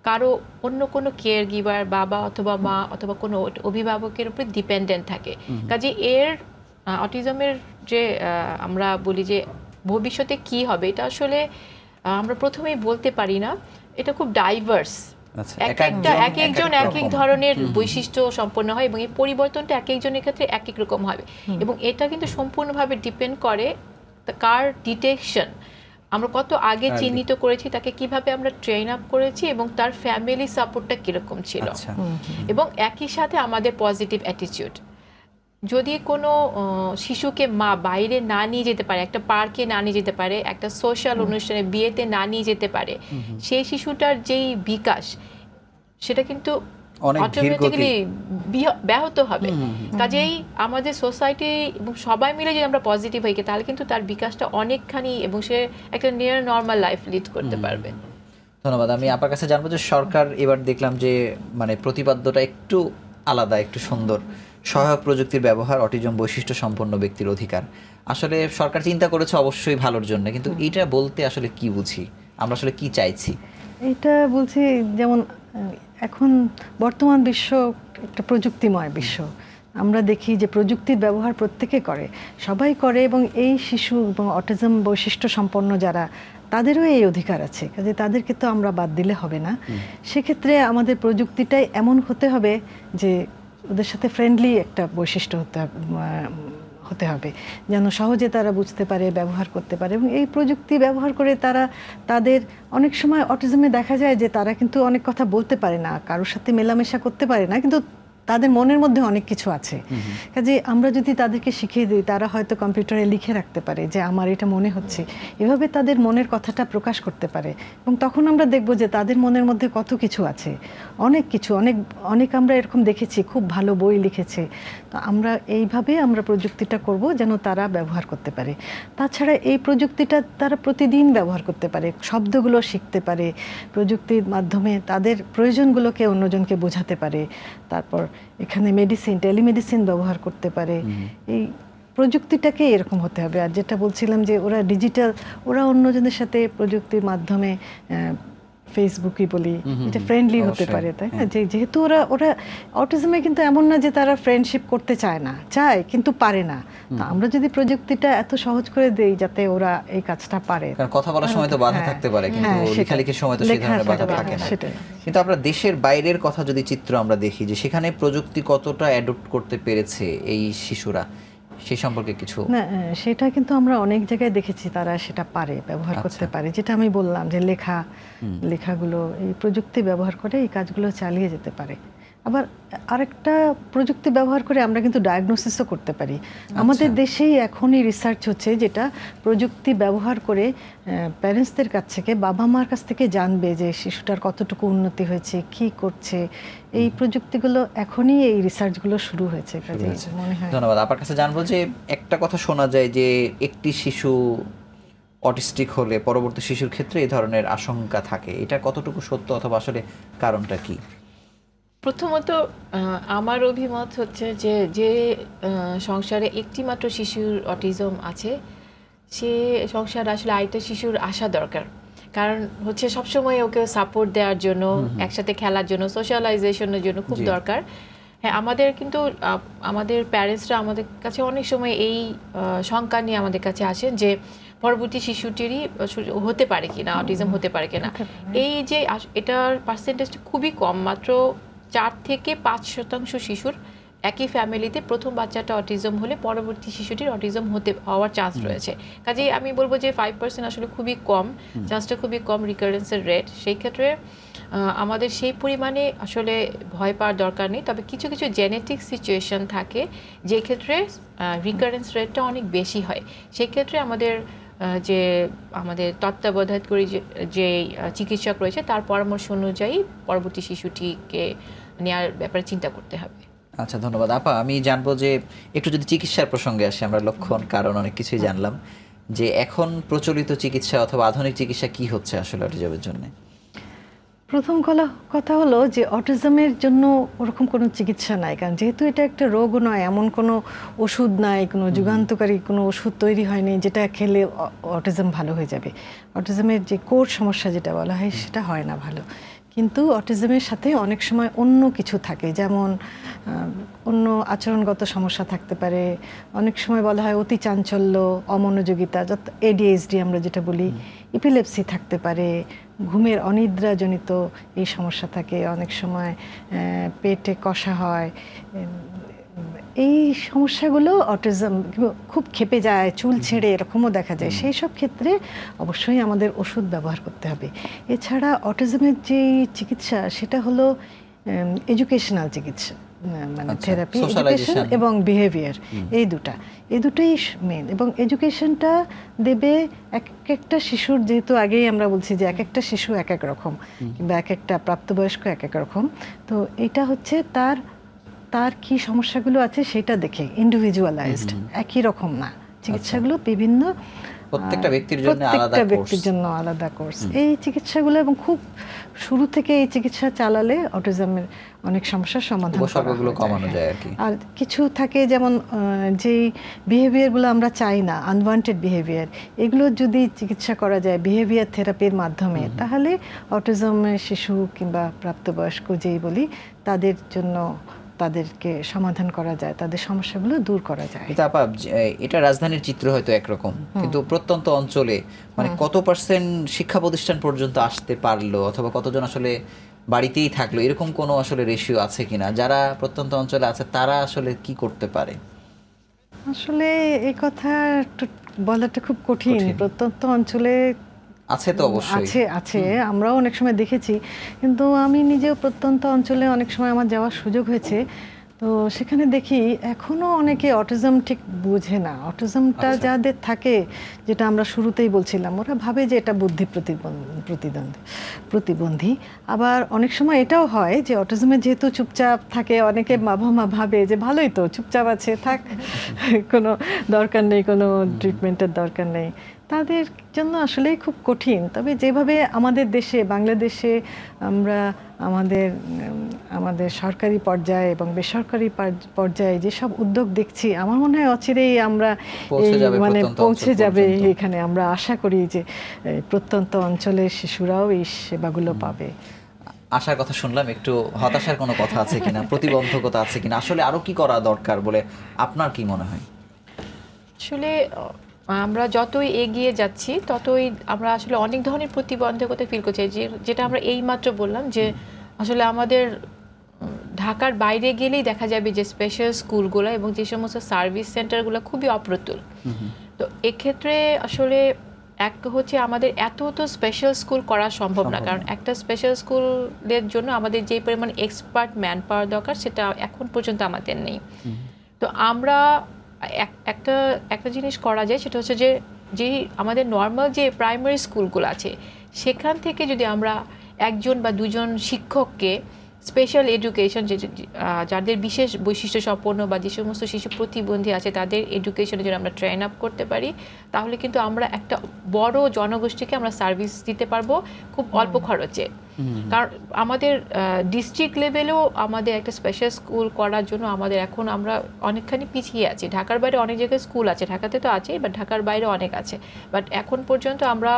কারো অন্য কোনো কেয়ার গিভার, বাবা অথবা মা অথবা কোনো অভিভাবকের উপর ডিপেন্ডেন্ট থাকে। কাজে এর অটিজমের যে আমরা বলি যে ভবিষ্যতে কি হবে, এটা আসলে আমরা প্রথমেই বলতে পারি না, এটা খুব ডাইভার্স। এক একজন এক এক ধরনের বৈশিষ্ট্য সম্পন্ন হয় এবং এই পরিবর্তনটা এক একজনের ক্ষেত্রে এক এক রকম হবে এবং এটা কিন্তু সম্পূর্ণভাবে ডিপেন্ড করে কার ডিটেকশন, আমরা কত আগে চিহ্নিত করেছি, তাকে কিভাবে আমরা ট্রেন আপ করেছি এবং তার ফ্যামিলি সাপোর্টটা কিরকম ছিল, এবং একই সাথে আমাদের পজিটিভ অ্যাটিটিউড। যদি কোনো শিশুকে মা বাইরে না নিয়ে যেতে পারে, একটা পার্কে না নিয়ে যেতে পারে, একটা সোশ্যাল অনুষ্ঠানে, বিয়েতে না নিয়ে যেতে পারে, সেই শিশুটার যেই বিকাশ সেটা কিন্তু অটোমেটিক্যালি ব্যাহত হবে। কাজেই আমাদের সোসাইটি এবং সবাই মিলে যদি আমরা পজিটিভ হই তাহলে কিন্তু তার বিকাশটা অনেকখানি এবং সে একটা নিয়ার নর্মাল লাইফ লিড করতে পারবে। ধন্যবাদ। আমি আপনার কাছে জানবো যে সরকার এবার দেখলাম যে মানে প্রতিপাদ্যটা একটু আলাদা, একটু সুন্দর, সহায়ক প্রযুক্তির ব্যবহার অটিজম বৈশিষ্ট্য সম্পন্ন ব্যক্তির অধিকার। আসলে সরকার চিন্তা করেছে অবশ্যই ভালোর জন্য, কিন্তু এটা বলতে আসলে কি বুঝি, আমরা আসলে কি চাইছি? এটা বলছি যেমন এখন বর্তমান বিশ্ব একটা প্রযুক্তিময় বিশ্ব, আমরা দেখি যে প্রযুক্তির ব্যবহার প্রত্যেকে করে, সবাই করে, এবং এই শিশু এবং অটিজম বৈশিষ্ট্য সম্পন্ন যারা, তাদেরও এই অধিকার আছে, কাজে তাদেরকে তো আমরা বাদ দিলে হবে না। সেক্ষেত্রে আমাদের প্রযুক্তিটাই এমন হতে হবে যে ওদের সাথে ফ্রেন্ডলি একটা বৈশিষ্ট্য হতে হবে, যেন সহজে তারা বুঝতে পারে, ব্যবহার করতে পারে। এবং এই প্রযুক্তি ব্যবহার করে তারা তাদের অনেক সময় অটিজমে দেখা যায় যে তারা কিন্তু অনেক কথা বলতে পারে না, কারোর সাথে মেলামেশা করতে পারে না, কিন্তু তাদের মনের মধ্যে অনেক কিছু আছে। কাজে আমরা যদি তাদেরকে শিখিয়ে দিই, তারা হয়তো কম্পিউটারে লিখে রাখতে পারে যে আমার এটা মনে হচ্ছে, এভাবে তাদের মনের কথাটা প্রকাশ করতে পারে। এবং তখন আমরা দেখব যে তাদের মনের মধ্যে কত কিছু আছে, অনেক কিছু, অনেক অনেক আমরা এরকম দেখেছি খুব ভালো বই লিখেছে। তো আমরা এইভাবে আমরা প্রযুক্তিটা করব যেন তারা ব্যবহার করতে পারে। তাছাড়া এই প্রযুক্তিটা তারা প্রতিদিন ব্যবহার করতে পারে, শব্দগুলো শিখতে পারে, প্রযুক্তির মাধ্যমে তাদের প্রয়োজনগুলোকে অন্যজনকে বোঝাতে পারে। তারপর এখানে মেডিসিন, টেলিমেডিসিন ব্যবহার করতে পারে। এই প্রযুক্তিটাকে এরকম হতে হবে। আর যেটা বলছিলাম যে ওরা ডিজিটাল, ওরা অন্যজনের সাথে প্রযুক্তির মাধ্যমে ফেসবুকই বলি, এটা ফ্রেন্ডলি হতে পারে, তাই না? যেহেতু ওরা অটিজমে কিন্তু এমন না যে তারা ফ্রেন্ডশিপ করতে চায় না, চায় কিন্তু পারে না। তো আমরা যদি প্রযুক্তিটা এত সহজ করে দেই যাতে ওরা এই কাজটা পারে। কারণ কথা বলার সময় তো বাধা থাকতে পারে, কিন্তু লেখালেখির সময় তো সেই ধরনের বাধা থাকে না। কিন্তু আমরা দেশের বাইরের কথা যদি চিত্র আমরা দেখি, যে সেখানে প্রযুক্তি কতটা অ্যাডপ্ট করতে পেরেছে এই শিশুরা, সেই সম্পর্কে কিছু না, সেটা কিন্তু আমরা অনেক জায়গায় দেখেছি তারা সেটা পারে, ব্যবহার করতে পারে। যেটা আমি বললাম যে লেখাগুলো এই প্রযুক্তি ব্যবহার করে এই কাজগুলো চালিয়ে যেতে পারে। আবার আরেকটা প্রযুক্তি ব্যবহার করে আমরা কিন্তু ডায়াগনোসিসও করতে পারি। আমাদের দেশেই এখনই রিসার্চ হচ্ছে যেটা প্রযুক্তি ব্যবহার করে প্যারেন্টসদের কাছ থেকে, বাবা মার কাছ থেকে জানবে যে শিশুটার কতটুকু উন্নতি হয়েছে, কি করছে। এই প্রযুক্তিগুলো এখনই, এই রিসার্চগুলো শুরু হয়েছে। মনে হয়। ধন্যবাদ। আপনার কাছে জানবো যে একটা কথা শোনা যায় যে একটি শিশু অটিস্টিক হলে পরবর্তী শিশুর ক্ষেত্রে এই ধরনের আশঙ্কা থাকে, এটা কতটুকু সত্য, অথবা আসলে কারণটা কি? প্রথমত আমার অভিমত হচ্ছে যে সংসারে একটি মাত্র শিশুর অটিজম আছে, সে সংসারে আসলে আরেকটা শিশুর আসা দরকার। কারণ হচ্ছে সবসময় ওকে সাপোর্ট দেওয়ার জন্য, একসাথে খেলার জন্য, সোশ্যালাইজেশনের জন্য খুব দরকার। হ্যাঁ, আমাদের কিন্তু আমাদের প্যারেন্টসরা আমাদের কাছে অনেক সময় এই শঙ্কা নিয়ে আমাদের কাছে আসেন যে পরবর্তী শিশুটিরই হতে পারে কিনা, অটিজম হতে পারে কিনা। এই যে এটার পার্সেন্টেজটা খুবই কম, মাত্র 4 থেকে 5% শিশুর একই ফ্যামিলিতে প্রথম বাচ্চাটা অটিজম হলে পরবর্তী শিশুটির অটিজম হওয়ার চান্স রয়েছে। কাজেই আমি বলবো যে 5% আসলে খুবই কম, চান্সটা খুবই কম রিকারেন্সের রেট। সেই ক্ষেত্রে আমাদের সেই পরিমাণে আসলে ভয় পাওয়ার দরকার নেই। তবে কিছু কিছু জেনেটিক সিচুয়েশন থাকে যে ক্ষেত্রে রিকারেন্স রেটটা অনেক বেশি হয়। সেই ক্ষেত্রে আমাদের তত্ত্বাবধায়ক করি যে চিকিৎসক রয়েছে তার পরামর্শ অনুযায়ী পরবর্তী শিশুটিকে নেওয়ার ব্যাপারে চিন্তা করতে হবে। আচ্ছা, ধন্যবাদ আপা। আমি জানবো যে একটু যদি চিকিৎসার প্রসঙ্গে আসে, আমরা লক্ষণ, কারণ অনেক কিছুই জানলাম, যে এখন প্রচলিত চিকিৎসা অথবা আধুনিক চিকিৎসা কি হচ্ছে আসলে অটিজমের জন্য? প্রথম কথা হলো যে অটিজমের জন্য ওরকম কোনো চিকিৎসা নাই, কারণ যেহেতু এটা একটা রোগও নয়, এমন কোনো ওষুধ নাই, কোনো যুগান্তকারী কোনো ওষুধ তৈরি হয়নি যেটা খেলে অটিজম ভালো হয়ে যাবে। অটিজমের যে কোর সমস্যা যেটা বলা হয় সেটা হয় না ভালো। কিন্তু অটিজমের সাথে অনেক সময় অন্য কিছু থাকে, যেমন অন্য আচরণগত সমস্যা থাকতে পারে। অনেক সময় বলা হয় অতি চাঞ্চল্য, অমনোযোগিতা, যত ADHD আমরা যেটা বলি, ইপিলেপসি থাকতে পারে, ঘুমের অনিদ্রাজনিত এই সমস্যা থাকে, অনেক সময় পেটে কষা হয়। এই সমস্যাগুলো অটিজম খুব ক্ষেপে যায়, চুল ছেড়ে এরকমও দেখা যায়। সেই সব ক্ষেত্রে অবশ্যই আমাদের ওষুধ ব্যবহার করতে হবে। এছাড়া অটিজমের যে চিকিৎসা সেটা হলো এডুকেশনাল চিকিৎসা, মানে থেরাপি, এডুকেশন এবং বিহেভিয়ার, এই দুটোই মেন। এবং এডুকেশনটা দেবে এক একটা শিশুর, যেহেতু আগেই আমরা বলছি যে এক একটা শিশু এক এক রকম, কিংবা এক একটা প্রাপ্তবয়স্ক এক এক রকম। তো এটা হচ্ছে তার কি সমস্যাগুলো আছে সেটা দেখে ইন্ডিভিজুয়ালাইজড, একই রকম না চিকিৎসাগুলো, বিভিন্ন প্রত্যেকটা ব্যক্তির জন্য আলাদা কোর্স এই চিকিৎসাগুলো। এবং খুব শুরু থেকে এই চিকিৎসা চালালে অটিজমের অনেক সমস্যার সমাধান কমানো যায় আর কি। আর কিছু থাকে যেমন যেই বিহেভিয়ারগুলো আমরা চাই না, আনওয়ান্টেড বিহেভিয়ার, এগুলো যদি চিকিৎসা করা যায় বিহেভিয়ার থেরাপির মাধ্যমে, তাহলে অটিজমের শিশু কিংবা প্রাপ্তবয়স্ক যেই বলি তাদের জন্য তাদেরকে সমাধান করা যায়, তাদের সমস্যাগুলো দূর করা যায়। কিন্তু আপা এটা রাজধানীর চিত্র হয়তো একরকম, কিন্তু প্রত্যন্ত অঞ্চলে মানে কত পার্সেন্ট শিক্ষা প্রতিষ্ঠান পর্যন্ত আসতে পারলো অথবা কতজন আসলে বাড়িতেই থাকলো, এরকম কোনো আসলে রেশিও আছে কিনা? যারা প্রত্যন্ত অঞ্চলে আছে তারা আসলে কি করতে পারে? আসলে এই কথা বলাটা খুব কঠিন। প্রত্যন্ত অঞ্চলে আছে তো অবশ্যই আছে, আমরাও অনেক সময় দেখেছি, কিন্তু আমি নিজেও প্রত্যন্ত অঞ্চলে অনেক সময় আমার যাওয়ার সুযোগ হয়েছে। তো সেখানে দেখি এখনো অনেকে অটিজম ঠিক বুঝে না। অটিজমটা যাদের থাকে, যেটা আমরা শুরুতেই বলছিলাম, ওরা ভাবে যে এটা বুদ্ধি প্রতিবন্ধী। আবার অনেক সময় এটাও হয় যে অটিজমে যেহেতু চুপচাপ থাকে, অনেকে বাবা মা ভাবে যে ভালোই তো চুপচাপ আছে, থাক, কোনো দরকার নেই, কোনো ট্রিটমেন্টের দরকার নেই। তাদের জন্য আসলেই খুব কঠিন। তবে যেভাবে আমাদের দেশে, বাংলাদেশে আমরা আমাদের সরকারি পর্যায়ে এবং বেসরকারি পর্যায়ে যেসব উদ্যোগ দেখছি, আমার মনে হয় অচিরেই আমরা পৌঁছে যাবে এখানে। আমরা আশা করি যে প্রত্যন্ত অঞ্চলের শিশুরাও এই সেবাগুলো পাবে। আশার কথা শুনলাম, একটু হতাশার কোনো কথা আছে কিনা, প্রতিবন্ধকতা আছে কিনা, আসলে আরো কি করা দরকার বলে আপনার কি মনে হয়? আসলে আমরা যতই এগিয়ে যাচ্ছি ততই আমরা আসলে অনেক ধরনের প্রতিবন্ধকতা ফিল করছি, যেটা আমরা এইমাত্র বললাম যে আসলে আমাদের ঢাকার বাইরে গেলেই দেখা যাবে যে স্পেশাল স্কুলগুলো এবং যে সমস্ত সার্ভিস সেন্টারগুলো খুবই অপ্রতুল। তো এক্ষেত্রে আসলে এক হচ্ছে আমাদের এত তো স্পেশাল স্কুল করা সম্ভব না, কারণ একটা স্পেশাল স্কুলের জন্য আমাদের যে পরিমাণ এক্সপার্ট ম্যান পাওয়ার দরকার সেটা এখন পর্যন্ত আমাদের নেই। তো আমরা একটা জিনিস করা যায়, সেটা হচ্ছে যে আমাদের নর্মাল যে প্রাইমারি স্কুলগুলো আছে সেখান থেকে যদি আমরা একজন বা দুজন শিক্ষককে স্পেশাল এডুকেশন, যাদের বিশেষ বৈশিষ্ট্য সম্পন্ন বা যে সমস্ত শিশু প্রতিবন্ধী আছে তাদের এডুকেশনের জন্য আমরা ট্রেন আপ করতে পারি, তাহলে কিন্তু আমরা একটা বড় জনগোষ্ঠীকে আমরা সার্ভিস দিতে পারবো খুব অল্প খরচে। কারণ আমাদের ডিস্ট্রিক্ট লেভেলেও আমাদের একটা স্পেশাল স্কুল করার জন্য আমাদের এখন আমরা অনেকখানি পিছিয়ে আছি। ঢাকার বাইরে অনেক জায়গায় স্কুল আছে, ঢাকাতে তো আছেই, বাট ঢাকার বাইরে অনেক আছে, বাট এখন পর্যন্ত আমরা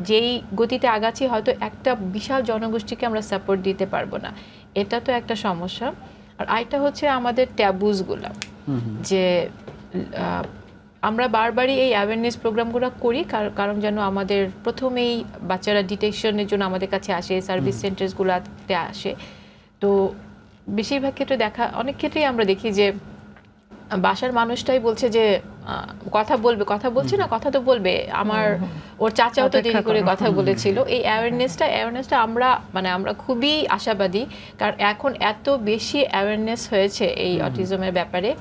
যেই গতিতে আগাচ্ছি হয়তো একটা বিশাল জনগোষ্ঠীকে আমরা সাপোর্ট দিতে পারবো না। এটা তো একটা সমস্যা। আর আরেকটা হচ্ছে আমাদের ট্যাবুসগুলো, যে আমরা বারবারই এই অ্যাওয়ারনেস প্রোগ্রামগুলো করি, কারণ যেন আমাদের প্রথমেই বাচ্চারা ডিটেকশনের জন্য আমাদের কাছে আসে, সার্ভিস সেন্টার্সগুলোতে আসে। তো বেশিরভাগ ক্ষেত্রে অনেক ক্ষেত্রেই আমরা দেখি যে বাসার মানুষটাই বলছে যে কথা বলছে না, কথা তো বলবে, ওর চাচাও তো দেরি করে কথা বলেছিল। এই অ্যাওয়ারনেসটা আমরা খুবই আশাবাদী, কারণ এখন এত বেশি অ্যাওয়ারনেস হয়েছে এই অটিজমের ব্যাপারে।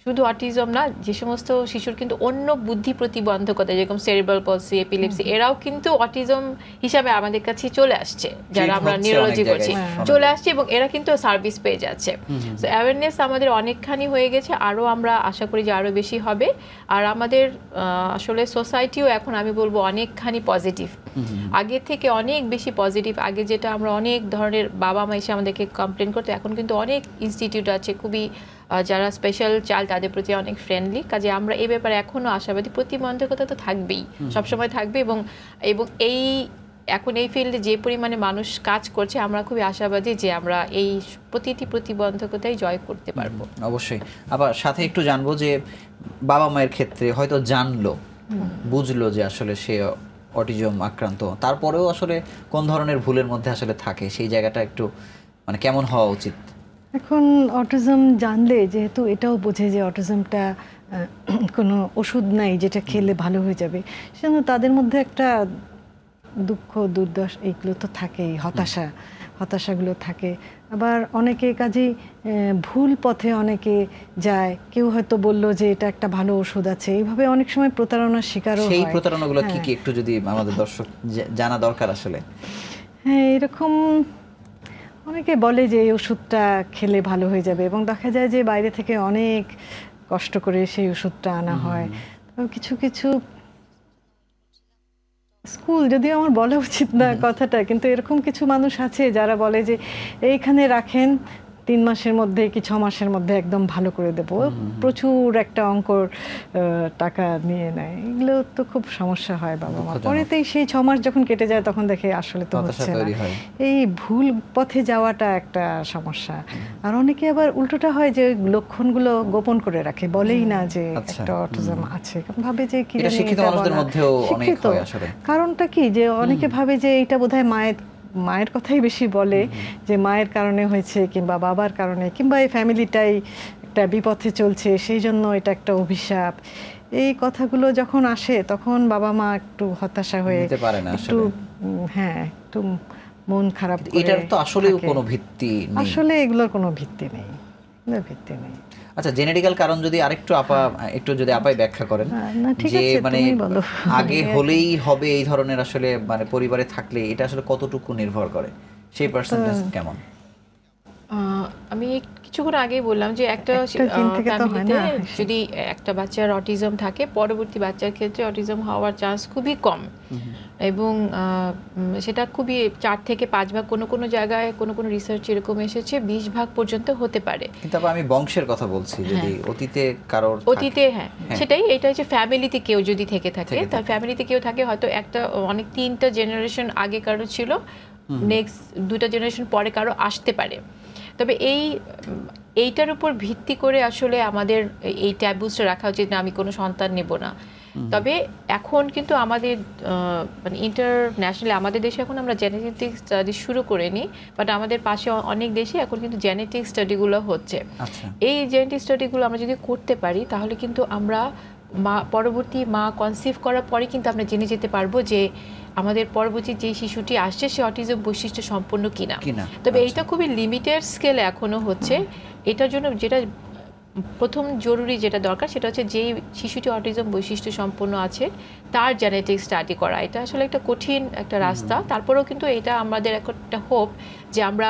শুধু অটিজম না, যে সমস্ত শিশুর কিন্তু অন্য বুদ্ধি প্রতিবন্ধকতা, যেরকম সেরিব্রাল পলসি, এপিলেপসি, এরাও কিন্তু অটিজম হিসাবে আমাদের কাছে চলে আসছে, যারা আমরা নিউরোলজি করছি চলে আসছে, এবং এরা কিন্তু সার্ভিস পেয়ে যাচ্ছে। তো অ্যাওয়ারনেস আমাদের অনেকখানি হয়ে গেছে, আরও আমরা আশা করি যে আরও বেশি হবে। আর আমাদের আসলে সোসাইটিও এখন আমি বলবো অনেকখানি পজিটিভ, আগে থেকে অনেক বেশি পজিটিভ। আগে যেটা আমরা অনেক ধরনের বাবা মা এসে আমাদেরকে কমপ্লেন করতো, এখন কিন্তু অনেক ইনস্টিটিউট আছে খুবই, যারা স্পেশাল চাইল্ড তাদের প্রতি অনেক ফ্রেন্ডলি। কাজে আমরা এই ব্যাপারে এখনও আশাবাদী। প্রতিবন্ধকতা তো থাকবেই, সবসময় থাকবে, এবং এখন এই ফিল্ডে যে পরিমাণে মানুষ কাজ করছে, আমরা খুবই আশাবাদী যে আমরা এই প্রতিটি প্রতিবন্ধকতাই জয় করতে পারবো। অবশ্যই। আবার সাথে একটু জানবো যে বাবা মায়ের ক্ষেত্রে হয়তো বুঝলো যে আসলে সে অটিজম আক্রান্ত, তারপরেও আসলে কোন ধরনের ভুলের মধ্যে আসলে থাকে, সেই জায়গাটা একটু কেমন হওয়া উচিত? এখন অটিজম জানলে, যেহেতু এটাও বোঝে যে অটিজমটা কোনো ওষুধ নাই যেটা খেলে ভালো হয়ে যাবে, সেজন্য তাদের মধ্যে একটা দুঃখ, দুর্দশা এইগুলো তো থাকেই, হতাশাগুলো থাকে। আবার অনেকে কাজেই ভুল পথে অনেকে যায়। কেউ হয়তো বলল যে এটা একটা ভালো ওষুধ আছে, এইভাবে অনেক সময় প্রতারণার শিকারও হয়। সেই প্রতারণাগুলো কি একটু যদি আমাদের দর্শক জানা দরকার আসলে। হ্যাঁ, এরকম অনেকে বলে যে এই ওষুধটা খেলে ভালো হয়ে যাবে, এবং দেখা যায় যে বাইরে থেকে অনেক কষ্ট করে সেই ওষুধটা আনা হয়। কিছু কিছু স্কুল, যদিও আমার বলা উচিত না কথাটা, কিন্তু এরকম কিছু মানুষ আছে যারা বলে যে এইখানে রাখেন, 3 মাসের মধ্যে কি 6 মাসের মধ্যে একদম ভালো করে দেব, প্রচুর একটা অঙ্কর টাকা নিয়ে নেয়। এগুলো তো খুব সমস্যা হয় বাবা মা। পরেতেই সেই 6 মাস যখন কেটে যায় তখন দেখে আসলে তো হচ্ছে না। এই ভুল পথে যাওয়াটা একটা সমস্যা। আর অনেকে আবার উল্টোটা হয় যে লক্ষণগুলো গোপন করে রাখে, বলেই না যে একটা অটিজম আছে, ভাবে যে কি জানি শিক্ষিত মানুষদের মধ্যেও অনেক হয় আসলে। কারণটা কি যে অনেকে ভাবে যে এটা বোধহয় মায়ের কথাই বেশি বলে, যে মায়ের কারণে হয়েছে কিংবা বাবার কারণে কিংবা এই ফ্যামিলিটাই একটা বিপথে চলছে, সেই জন্য এটা একটা অভিশাপ। এই কথাগুলো যখন আসে তখন বাবা মা একটু হতাশা হয়ে একটু একটু মন খারাপ করে। এটার তো আসলেও কোনো ভিত্তি নেই, আসলে এগুলোর কোনো ভিত্তি নেই। আচ্ছা, জেনেটিক্যাল কারণ যদি আরেকটু যদি আপাই ব্যাখ্যা করেন যে মানে আগে হলেই হবে এই ধরনের আসলে মানে পরিবারে থাকলে এটা আসলে কতটুকু নির্ভর করে, সেই পার্সেন্টেজ কেমন? আমি কিছুক্ষণ আগেই বললাম যে একটা ফ্যামিলিতে যদি একটা বাচ্চার অটিজম থাকে, পরবর্তী বাচ্চার ক্ষেত্রে অটিজম হওয়ার চান্স খুবই কম, এবং সেটা খুবই 4 থেকে 5 ভাগ, কোনো জায়গায় কোনো রিসার্চ এরকম এসেছে 20 ভাগ পর্যন্ত হতে পারে। কিন্তু আমি বংশের কথা বলছি, যদি অতীতে কারোর অতীতে সেটাই, এটা হচ্ছে ফ্যামিলিতে কেউ যদি থেকে থাকে, তার ফ্যামিলিতে কেউ থাকে, হয়তো একটা অনেক 3টা জেনারেশন আগে কারো ছিল, নেক্সট 2টা জেনারেশন পরে কারো আসতে পারে। তবে এইটার উপর ভিত্তি করে আসলে আমাদের এই ট্যাবুসটা রাখা উচিত না, আমি কোনো সন্তান নেব না। তবে এখন কিন্তু আমাদের মানে ইন্টারন্যাশনালি আমাদের দেশে এখন আমরা জেনেটিক স্টাডি শুরু করিনি, বাট আমাদের পাশে অনেক দেশে এখন কিন্তু জেনেটিক স্টাডিগুলো হচ্ছে। এই জেনেটিক স্টাডিগুলো আমরা যদি করতে পারি তাহলে কিন্তু আমরা পরবর্তী মা কনসিভ করার পরে কিন্তু আমরা জেনে যেতে পারবো যে আমাদের পরবর্তী যে শিশুটি আসছে সে অটিজম বৈশিষ্ট্য সম্পন্ন কিনা। তবে এইটা খুবই লিমিটেড স্কেলে এখনো হচ্ছে। এটার জন্য যেটা প্রথম জরুরি যেটা দরকার সেটা হচ্ছে যেই শিশুটি অটিজম বৈশিষ্ট্য সম্পন্ন আছে তার জেনেটিক স্টাডি করা। এটা আসলে একটা কঠিন একটা রাস্তা, তারপরেও কিন্তু এটা আমাদের একটা হোপ যে আমরা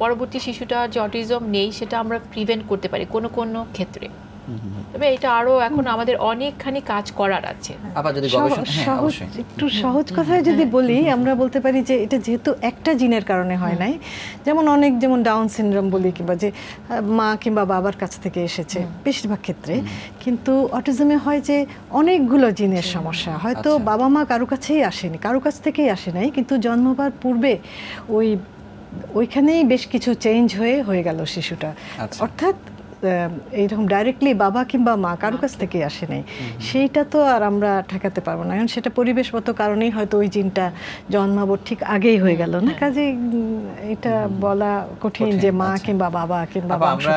পরবর্তী শিশুটা যে অটিজম নেই সেটা আমরা প্রিভেন্ট করতে পারি কোনো ক্ষেত্রে। তবে এটা আরো এখন আমাদের অনেকখানি কাজ করার আছে। একটু সহজ কথায় যদি বলি, আমরা বলতে পারি যে এটা যেহেতু একটা জিনের কারণে হয় নাই, যেমন ডাউন সিনড্রোম বলি, কিংবা যে মা কিংবা বাবার কাছ থেকে এসেছে বেশিরভাগ ক্ষেত্রে, কিন্তু অটিজমে হয় যে অনেকগুলো জিনের সমস্যা, হয়তো বাবা মা কারো কাছেই আসেনি, কারো কাছ থেকেই আসে নাই, কিন্তু জন্মবার পূর্বে ওইখানেই বেশ কিছু চেঞ্জ হয়ে গেল শিশুটা। অর্থাৎ এইরকম ডাইরেক্টলি বাবা কিংবা মা কারো কাছ থেকে আসে নাই, সেইটা তো আর আমরা ঠেকাতে পারবো না। এখন সেটা পরিবেশগত কারণেই হয়তো ওই জিনটা জন্মাবার ঠিক আগেই হয়ে গেল না, কাজে এটা বলা কঠিন যে মা কিংবা বাবা কিংবা আমরা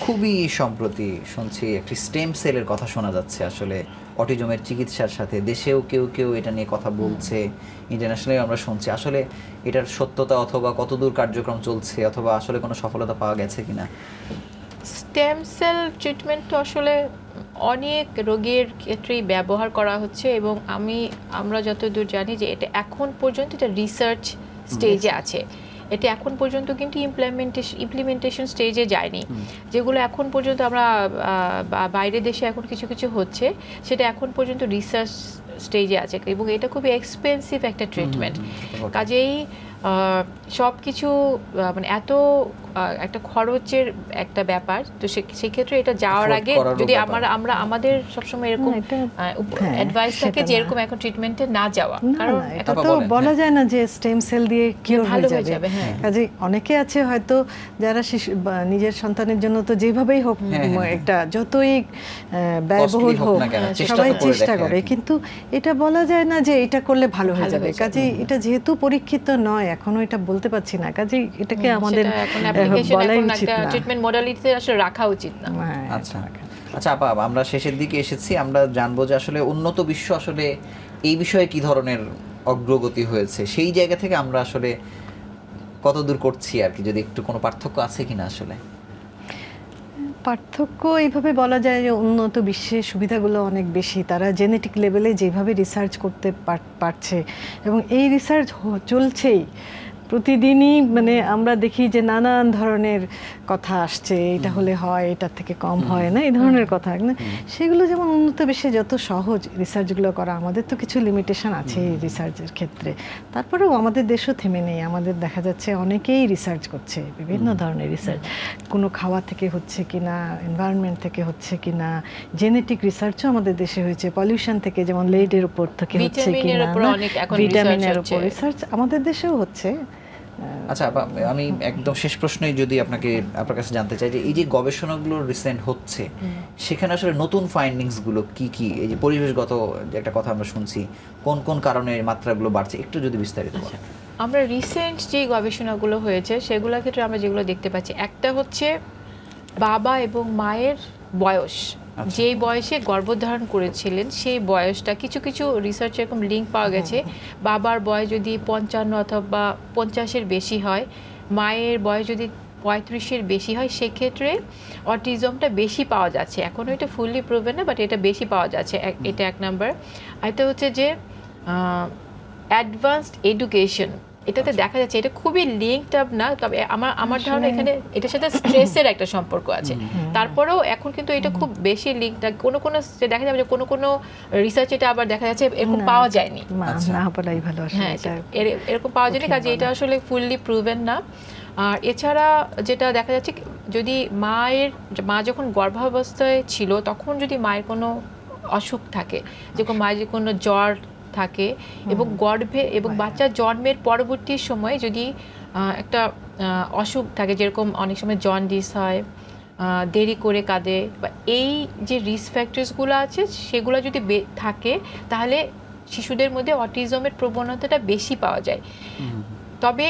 খুবই সম্প্রতি শুনছি একটি স্টেম সেলের কথা শোনা যাচ্ছে আসলে অটিজমের চিকিৎসার সাথে। দেশেও কেউ এটা নিয়ে কথা বলছে, ইন্টারন্যাশনালি আমরা শুনছি। আসলে এটার সত্যতা অথবা কতদূর কার্যক্রম চলছে অথবা আসলে কোনো সফলতা পাওয়া গেছে কিনা? স্টেম সেল ট্রিটমেন্ট তো আসলে অনেক রোগের ক্ষেত্রেই ব্যবহার করা হচ্ছে, এবং আমরা যতদূর জানি যে এটা এখন পর্যন্ত এটা রিসার্চ স্টেজে আছে। এটা এখন পর্যন্ত কিন্তু ইমপ্লিমেন্টেশন স্টেজে যায়নি। যেগুলো এখন পর্যন্ত আমরা বাইরের দেশে এখন কিছু হচ্ছে, সেটা এখন পর্যন্ত রিসার্চ স্টেজে আছে, এবং এটা খুবই এক্সপেন্সিভ একটা ট্রিটমেন্ট। কাজেই সব কিছু মানে এত একটা খরচের একটা ব্যাপার, তো সেক্ষেত্রে এটা যাওয়ার আগে যদি আমরা আমাদের সবসময় এরকম অ্যাডভাইস থাকে যে এরকম এখন ট্রিটমেন্টে না যাওয়া, কারণ এটা তো বলা যায় না যে স্টেম সেল দিয়ে কিউর হয়ে যাবে। কাজে অনেকে আছে হয়তো যারা নিজের সন্তানের জন্য তো যেভাবেই হোক একটা যতই ব্যয়বহুল হোক সবাই চেষ্টা করে, কিন্তু এটা বলা যায় না যে এটা করলে ভালো হয়ে যাবে। কাজে এটা যেহেতু পরীক্ষিত নয় এখনো এটা বলতে পারছি না, কাজে এটাকে আমাদের বলাই উচিত না, ট্রিটমেন্ট মডালিটিতে আসলে রাখা উচিত না। আচ্ছা আপা, আমরা শেষের দিকে এসেছি, আমরা জানবো যে আসলে উন্নত বিশ্ব আসলে এই বিষয়ে কি ধরনের অগ্রগতি হয়েছে, সেই জায়গা থেকে আমরা আসলে কত দূর করছি আর কি, যদি একটু কোনো পার্থক্য আছে কিনা? আসলে পার্থক্য এইভাবে বলা যায় যে উন্নত বিশ্বের সুবিধাগুলো অনেক বেশি, তারা জেনেটিক লেভেলে যেভাবে রিসার্চ করতে পারছে এবং এই রিসার্চ চলছেই, প্রতিদিনই মানে আমরা দেখি যে নানান ধরনের কথা আসছে, এটা হলে হয়, এটার থেকে কম হয় না, এই ধরনের কথা না, সেগুলো যেমন উন্নত বিশ্বে যত সহজ রিসার্চগুলো করা, আমাদের তো কিছু লিমিটেশন আছে এই রিসার্চের ক্ষেত্রে। তারপরেও আমাদের দেশও থেমে নেই, আমাদের দেখা যাচ্ছে অনেকেই রিসার্চ করছে, বিভিন্ন ধরনের রিসার্চ, কোনো খাওয়া থেকে হচ্ছে কিনা, এনভায়রনমেন্ট থেকে হচ্ছে কিনা, জেনেটিক রিসার্চও আমাদের দেশে হয়েছে, পলিউশন থেকে যেমন লেডের উপর থেকে হচ্ছে কিনা, ভিটামিনের উপর রিসার্চ আমাদের দেশেও হচ্ছে। আচ্ছা আপা, আমি একদম শেষ প্রশ্নই যদি আপনার কাছে জানতে চাই যে এই যে গবেষণাগুলো রিসেন্ট হচ্ছে, সেখানে আসলে নতুন ফাইন্ডিংসগুলো কি কি? এই যে পরিবেশগত যে একটা কথা আমরা শুনছি, কোন কোন কারণে মাত্রাগুলো বাড়ছে, একটু যদি বিস্তারিত বলেন। আমরা রিসেন্ট যে গবেষণাগুলো হয়েছে সেগুলোর ক্ষেত্রে আমরা যেগুলো দেখতে পাচ্ছি, একটা হচ্ছে বাবা এবং মায়ের বয়স, যেই বয়সে গর্ভধারণ করেছিলেন সেই বয়সটা, কিছু কিছু রিসার্চ এরকম লিঙ্ক পাওয়া গেছে, বাবার বয়স যদি 55 অথবা 50-এর বেশি হয়, মায়ের বয়স যদি 35-এর বেশি হয়, সেক্ষেত্রে অটিজমটা বেশি পাওয়া যাচ্ছে। এখনও এটা ফুললি প্রুভেন না, বাট এটা বেশি পাওয়া যাচ্ছে, এটা এক নাম্বার। আরেকটা হচ্ছে যে অ্যাডভান্সড এডুকেশন, এটাতে দেখা যাচ্ছে এটা খুবই লিঙ্কড আপ না, তবে আমার ধারণা এখানে এটার সাথে স্ট্রেসের একটা সম্পর্ক আছে। তারপরেও এখন কিন্তু এটা খুব বেশি লিঙ্কড, কোনো কোনো দেখা যাবে যে কোনো কোনো রিসার্চ এটা আবার দেখা যাচ্ছে এরকম পাওয়া যায়নি, হ্যাঁ এরকম পাওয়া যায়নি, কাজে এটা আসলে ফুললি প্রুভেন না। আর এছাড়া যেটা দেখা যাচ্ছে, যদি মা যখন গর্ভাবস্থায় ছিল তখন যদি মায়ের কোনো অসুখ থাকে, যেরকম মায়ের যে কোনো জ্বর থাকে, এবং গর্ভে এবং বাচ্চার জন্মের পরবর্তী সময়ে যদি একটা অসুখ থাকে, যেরকম অনেক সময় জন্ডিস হয়, দেরি করে কাঁদে, বা এই যে রিস্ক ফ্যাক্টরসগুলো আছে সেগুলো যদি থাকে, তাহলে শিশুদের মধ্যে অটিজমের প্রবণতাটা বেশি পাওয়া যায়। তবে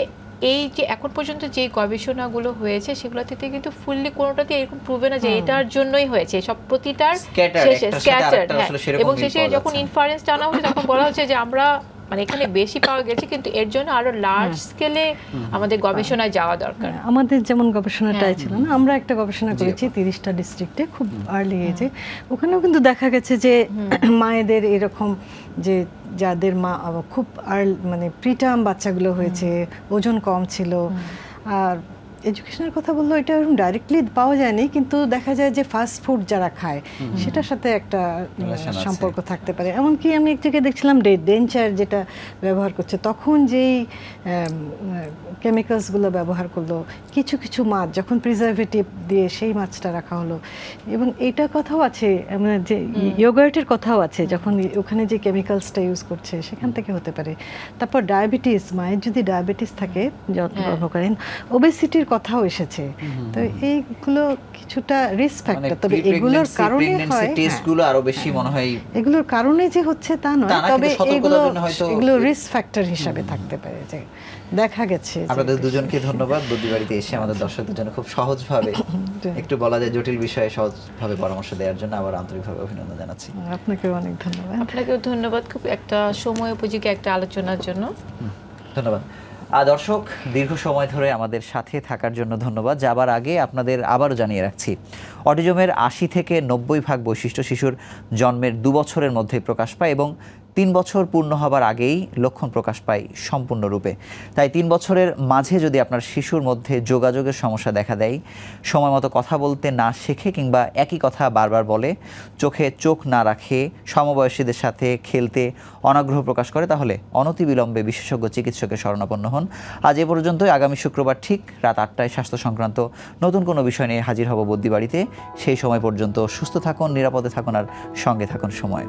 এই যে এখন পর্যন্ত যে গবেষণাগুলো হয়েছে সেগুলো থেকে কিন্তু ফুললি কোনোটাতে এরকম প্রুভে না যে এটার জন্যই হয়েছে, সব প্রতিটার শেষে স্ক্যাটার্ড, এবং শেষে যখন ইনফারেন্স টানা হচ্ছে তখন বলা হচ্ছে যে আমরা মানে এখানে বেশি পাওয়া গেছে, কিন্তু এর জন্য আরো লার্জ স্কেলে আমাদের গবেষণায় যাওয়া দরকার। আমাদের যেমন গবেষণাটাই ছিল না, আমরা একটা গবেষণা করেছি 30টা ডিস্ট্রিক্টে, খুব আর্লি এজে, ওখানেও কিন্তু দেখা গেছে যে মায়েদের এরকম যে যাদের মা খুব মানে প্রিটার্ম বাচ্চাগুলো হয়েছে, ওজন কম ছিল, আর এডুকেশনের কথা বললো, এটা এরকম ডাইরেক্টলি পাওয়া যায়নি, কিন্তু দেখা যায় যে ফাস্ট ফুড যারা খায় সেটার সাথে একটা সম্পর্ক থাকতে পারে। এমনকি আমি এক জায়গায় দেখছিলাম ডেঞ্চার যেটা ব্যবহার করছে, তখন যেই কেমিক্যালসগুলো ব্যবহার করলো, কিছু কিছু মাছ যখন প্রিজারভেটিভ দিয়ে সেই মাছটা রাখা হলো, এবং এইটা কথাও আছে, মানে যে ইয়োগার্টের কথাও আছে, যখন ওখানে যে কেমিক্যালসটা ইউজ করছে সেখান থেকে হতে পারে। তারপর ডায়াবেটিস, মায়ের যদি ডায়াবেটিস থাকে জন্ম করেন, ওবেসিটির কথাও এসেছে, তো এইগুলো কিছুটা রিস্ক ফ্যাক্টর, তবে এগুলোর কারণে হয় টেস্টগুলো আরো বেশি মনে হয়, এগুলোর কারণে যে হচ্ছে তা নয়, তবে এগুলো রিস্ক ফ্যাক্টর হিসাবে থাকতে পারে, যে দেখা গেছে। আপনাদের দুজনকে ধন্যবাদ বুদ্ধিবাড়িতে এসে আমাদের দর্শকদের জন্য খুব সহজভাবে, একটু বলা যায় জটিল বিষয়ে সহজভাবে পরামর্শ দেওয়ার জন্য আবার আন্তরিকভাবে অভিনন্দন জানাচ্ছি। আপনাকেও অনেক ধন্যবাদ। আপনাকেও ধন্যবাদ, খুব একটা সময় উপযোগী একটা আলোচনার জন্য ধন্যবাদ। দর্শক, দীর্ঘ সময় ধরে আমাদের সাথে থাকার জন্য ধন্যবাদ। যাবার আগে আপনাদের আবারও জানিয়ে রাখছি, অটিজমের 80 থেকে 90% বৈশিষ্ট্য শিশুর জন্মের 2 বছরের মধ্যে প্রকাশ পায় এবং 3 বছর পূর্ণ হবার আগেই লক্ষণ প্রকাশ পায় সম্পূর্ণরূপে। তাই 3 বছরের মাঝে যদি আপনার শিশুর মধ্যে যোগাযোগের সমস্যা দেখা দেয়, সময় মতো কথা বলতে না শেখে কিংবা একই কথা বারবার বলে, চোখে চোখ না রাখে, সমবয়সীদের সাথে খেলতে অনাগ্রহ প্রকাশ করে, তাহলে অনতিবিলম্বে বিশেষজ্ঞ চিকিৎসকের শরণাপন্ন হন। আজ এ পর্যন্তই। আগামী শুক্রবার ঠিক রাত 8টায় স্বাস্থ্য সংক্রান্ত নতুন কোনো বিষয় নিয়ে হাজির হব বুদ্ধিবাড়িতে। সেই সময় পর্যন্ত সুস্থ থাকুন, নিরাপদে থাকুন আর সঙ্গে থাকুন সময়।